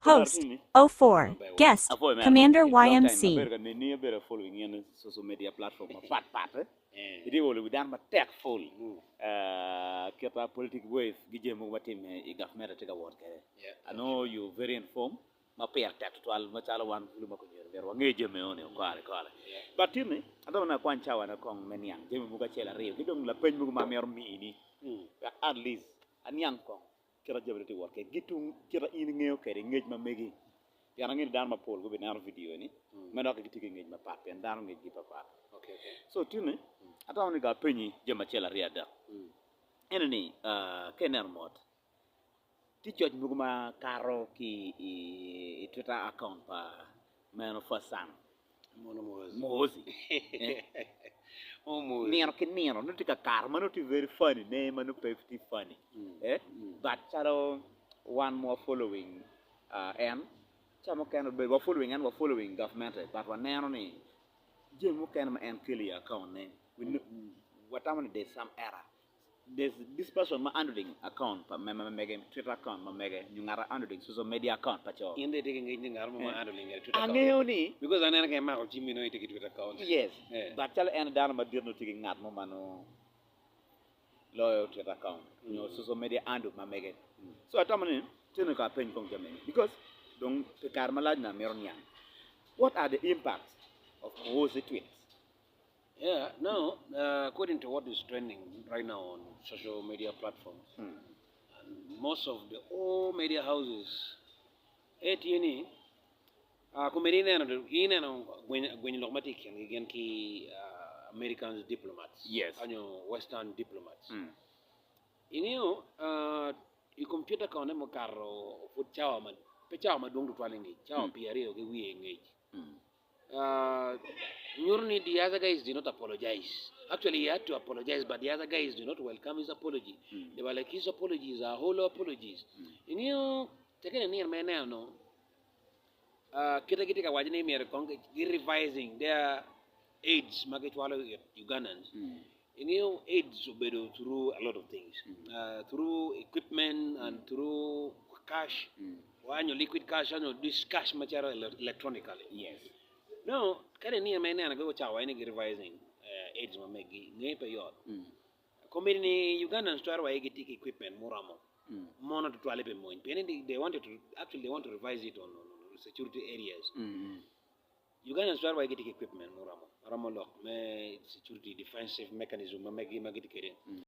Host 04. Guest Commander YMC. Social media platform Idi wolo we dan ma tek full kita politic wave gije mo watim I government take award kare I know you very informed ma per tek to al ma chala wan fulu ma ko nyer ber wa ngeje me one ko ale but timi ado na kwan chawa na kong meniang jemi buga chela rio gidong la pen mu ma mer mi ni at least anyang kong kira jabri work gitu kira in ngeo kare ngej ma megi yana ngi dan ma pol go be na video ni me no ka gitike ngej ma pat pen dan ngej gi papa okay so timi ata on ga penyi jema chela riada eneni kener mod ti choj buguma karo ki I Twitter account pa meno fasan mozi nero che nero non ti ka karma non ti very funny ne manu pretty funny but charo one more following and chamo can be following government but one nero ni jemu can and kill your account ne what time there's some error there's this person ma handling account pa mega Twitter account ma mega ñu ngara handling social media account pa cho inde tege ngi ngar mo handling Twitter account angeo ni because anena ke ma ko jimmi no tege Twitter account yes but tell en dano ma dirno tege ngat mo mano loyal Twitter account no social media handle ma mega so atamani tino ka pen kong jamen because donc te kar malaj na meron yang what are the impacts of those tweets? Yeah, no, according to what is trending right now on social media platforms, and most of the all media houses, ATN, kumerina na when dogmatic and again ki American diplomats, yes, Western diplomats. Inyo, I computer kone mo karo fut chawa man, pe chawa man dong tu twalingi, chawa piari oke wiye engage. Nyurni, the other guys did not apologize. Actually, he had to apologize, but the other guys did not welcome his apology. They were like, his apologies are whole apologies. You know, taking a near man now, no. Kita wajine mi revising their aids, magitwalo Ugandans. You know, aids through a lot of things, through equipment and through cash. When you liquid cash, and this cash material electronically. Yes. No, kare ni mena na go chawa ni revising aids ma megi ngepe yot. Kombini ni Uganda store wa take equipment muramo. Mono to alepe mo. They want to revise it on security areas. Uganda store wa take equipment muramo. Ramo lock me security defensive mechanism ma megi kere.